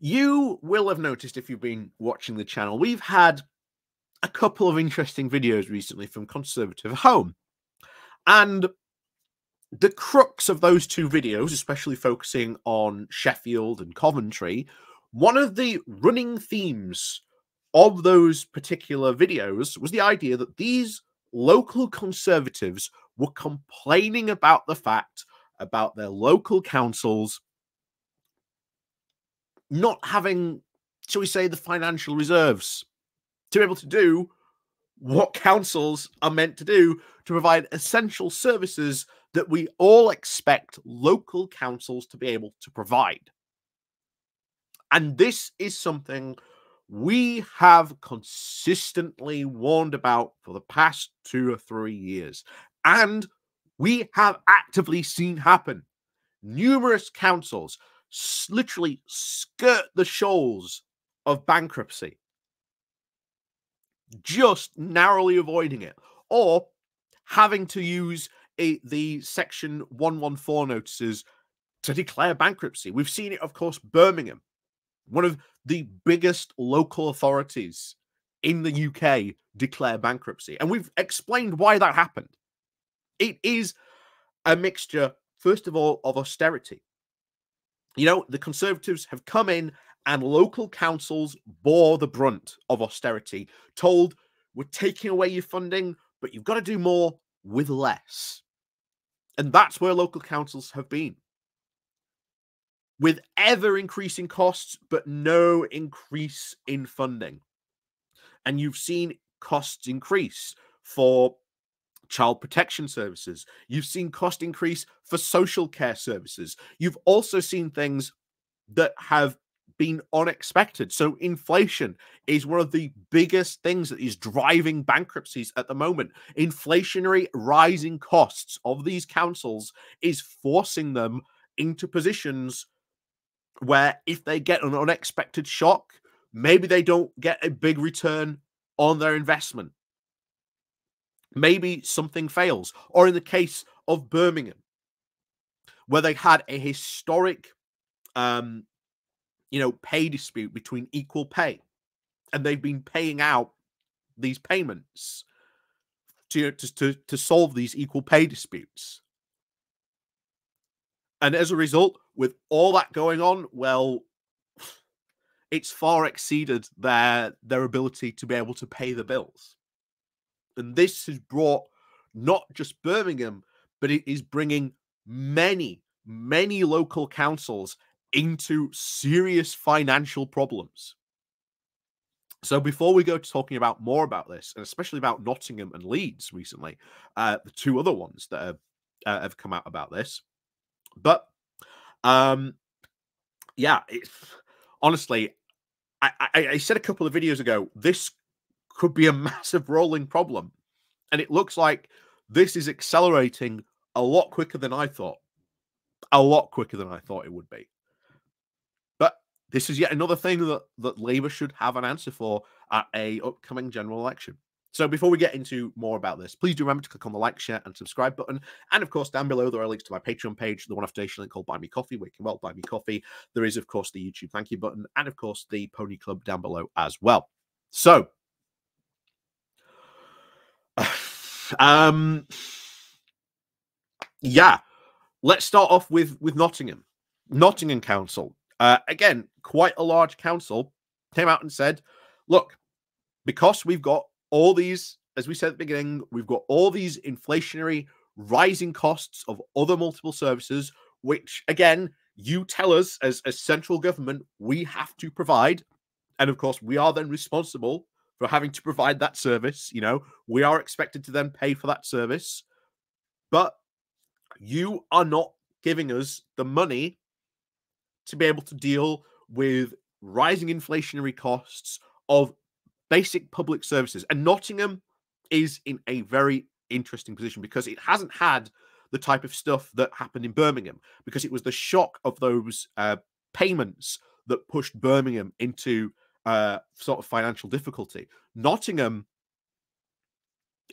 You will have noticed if you've been watching the channel, we've had a couple of interesting videos recently from Conservative Home. And the crux of those two videos, especially focusing on Sheffield and Coventry, one of the running themes of those particular videos was the idea that these local Conservatives were complaining about the fact about their local councils not having, shall we say, the financial reserves to be able to do what councils are meant to do to provide essential services that we all expect local councils to be able to provide. And this is something we have consistently warned about for the past 2 or 3 years. And we have actively seen happen. Numerous councils literally skirt the shoals of bankruptcy, just narrowly avoiding it, or having to use the Section 114 notices to declare bankruptcy. We've seen it, of course, Birmingham, one of the biggest local authorities in the UK, declare bankruptcy. And we've explained why that happened. It is a mixture, first of all, of austerity. You know, the Conservatives have come in and local councils bore the brunt of austerity, told, we're taking away your funding, but you've got to do more with less. And that's where local councils have been. With ever increasing costs, but no increase in funding. And you've seen costs increase for child protection services. You've seen cost increase for social care services. You've also seen things that have been unexpected. So inflation is one of the biggest things that is driving bankruptcies at the moment. Inflationary rising costs of these councils is forcing them into positions where if they get an unexpected shock, maybe they don't get a big return on their investment. Maybe something fails. Or in the case of Birmingham, where they had a historic pay dispute between equal pay, and they've been paying out these payments to solve these equal pay disputes. And as a result, with all that going on, well, it's far exceeded their ability to be able to pay the bills. And this has brought not just Birmingham, but it is bringing many, many local councils into serious financial problems. So before we go to talking about more about this, and especially about Nottingham and Leeds recently, the two other ones that have come out about this, but honestly, I said a couple of videos ago, this could be a massive rolling problem. And it looks like this is accelerating a lot quicker than I thought. A lot quicker than I thought it would be. But this is yet another thing that Labour should have an answer for at a upcoming general election. So before we get into more about this, please do remember to click on the like, share, and subscribe button. And of course, down below, there are links to my Patreon page, the one-off donation link called Buy Me Coffee, where you can buy me coffee. There is, of course, the YouTube thank you button, and of course, the Pony Club down below as well. So, let's start off with Nottingham. Nottingham Council, again, quite a large council, came out and said, look, because we've got all these, as we said at the beginning, we've got all these inflationary rising costs of other multiple services, which, again, you tell us as central government we have to provide. And of course, we are then responsible for having to provide that service. You know, we are expected to then pay for that service. But you are not giving us the money to be able to deal with rising inflationary costs of basic public services. And Nottingham is in a very interesting position because it hasn't had the type of stuff that happened in Birmingham, because it was the shock of those payments that pushed Birmingham into sort of financial difficulty. Nottingham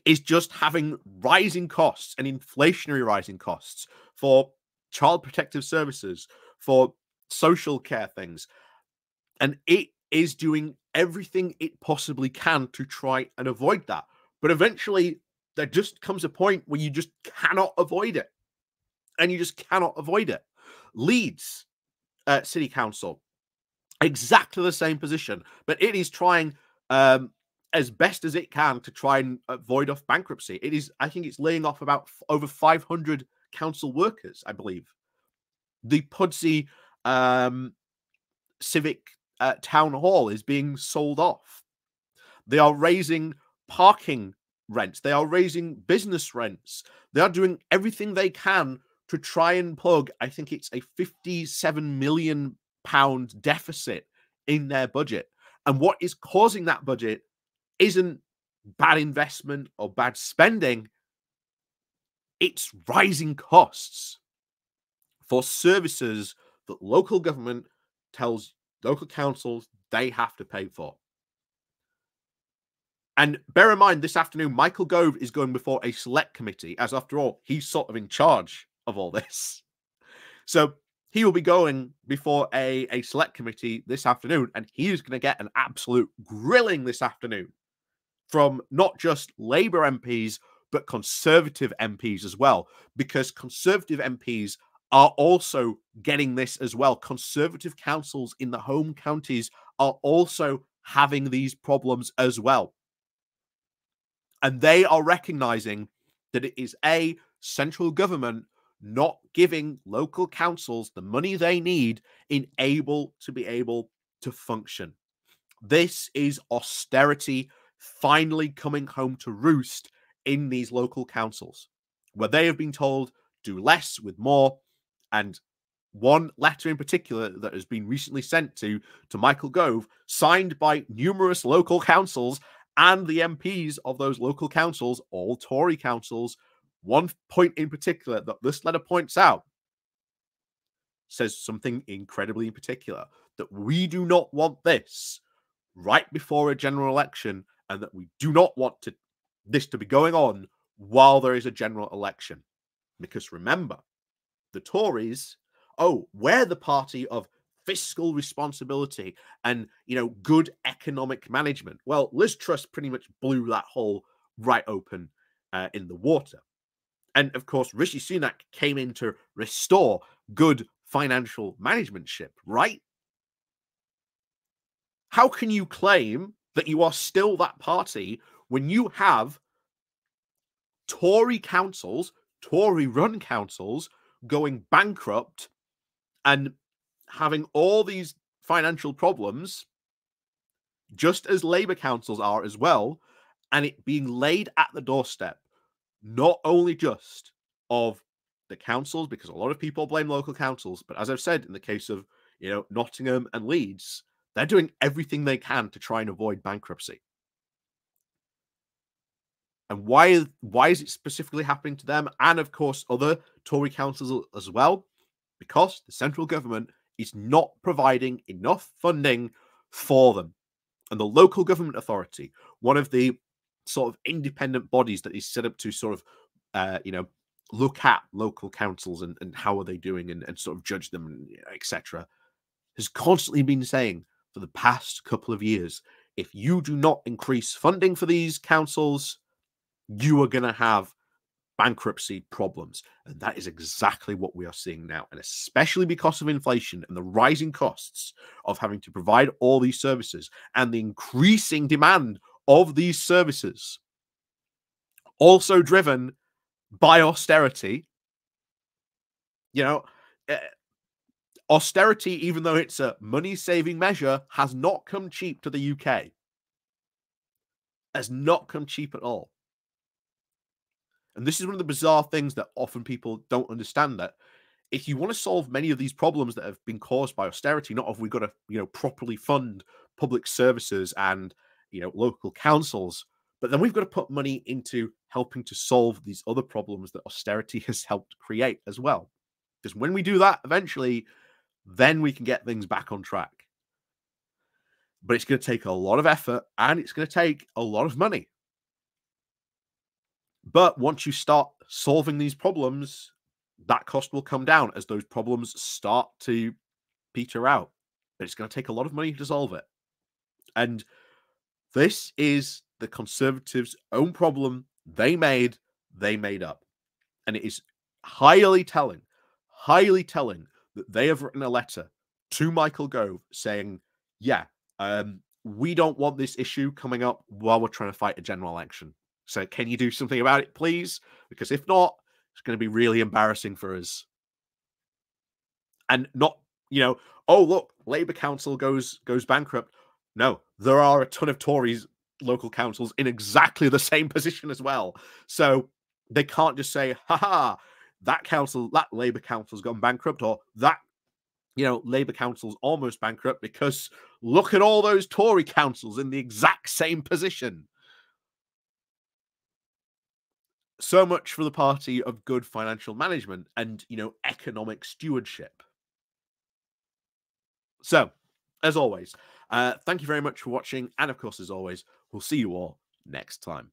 is just having rising costs and inflationary rising costs for child protective services, for social care things. And it is doing everything it possibly can to try and avoid that. But eventually, there just comes a point where you just cannot avoid it. And you just cannot avoid it. Leeds City Council, exactly the same position, but it is trying as best as it can to try and avoid off bankruptcy. It is, I think it's laying off about over 500 council workers, I believe. The Pudsey Civic Town Hall is being sold off. They are raising parking rents. They are raising business rents. They are doing everything they can to try and plug, I think it's a £57 million deficit in their budget. And what is causing that budget isn't bad investment or bad spending. It's rising costs for services that local government tells local councils they have to pay for. And bear in mind, this afternoon, Michael Gove is going before a select committee, as after all, he's sort of in charge of all this. So he will be going before a select committee this afternoon, and he is going to get an absolute grilling this afternoon from not just Labour MPs, but Conservative MPs as well, because Conservative MPs are also getting this as well. Conservative councils in the home counties are also having these problems as well. And they are recognizing that it is a central government not giving local councils the money they need in to be able to function. This is austerity finally coming home to roost in these local councils, where they have been told do less with more. And one letter in particular that has been recently sent to Michael Gove, signed by numerous local councils and the MPs of those local councils, all Tory councils. One point in particular that this letter points out says something incredibly in particular, that we do not want this right before a general election, and that we do not want this to be going on while there is a general election. Because remember, the Tories, we're the party of fiscal responsibility and, good economic management. Well, Liz Truss pretty much blew that hole right open in the water. And of course, Rishi Sunak came in to restore good financial managementship, right? How can you claim that you are still that party when you have Tory councils, Tory-run councils, going bankrupt and having all these financial problems, just as Labour councils are as well, and it being laid at the doorstep, not only just of the councils, because a lot of people blame local councils, but as I've said, in the case of, Nottingham and Leeds, they're doing everything they can to try and avoid bankruptcy. And why is it specifically happening to them? And of course, other Tory councils as well, because the central government is not providing enough funding for them. And the local government authority, one of the sort of independent bodies that is set up to sort of, look at local councils and how are they doing and sort of judge them, etc., has constantly been saying for the past couple of years, if you do not increase funding for these councils, you are going to have bankruptcy problems. And that is exactly what we are seeing now. And especially because of inflation and the rising costs of having to provide all these services and the increasing demand of these services, also driven by austerity. Austerity, even though it's a money-saving measure, has not come cheap to the UK. Has not come cheap at all. And this is one of the bizarre things that often people don't understand, that if you want to solve many of these problems that have been caused by austerity, not have we got to, properly fund public services and, local councils, but then we've got to put money into helping to solve these other problems that austerity has helped create as well. Because when we do that, eventually, then we can get things back on track. But it's going to take a lot of effort and it's going to take a lot of money. But once you start solving these problems, that cost will come down as those problems start to peter out. but it's going to take a lot of money to solve it. And this is the Conservatives' own problem. They made up. And it is highly telling that they have written a letter to Michael Gove saying, yeah, we don't want this issue coming up while we're trying to fight a general election. So can you do something about it, please? Because if not, it's going to be really embarrassing for us. And not, oh, look, Labour Council goes bankrupt. No, there are a ton of Tories local councils in exactly the same position as well. So they can't just say, haha, that Labour council's gone bankrupt, or that, Labour council's almost bankrupt, because look at all those Tory councils in the exact same position. So much for the party of good financial management and, economic stewardship. So, as always, thank you very much for watching. And of course, as always, we'll see you all next time.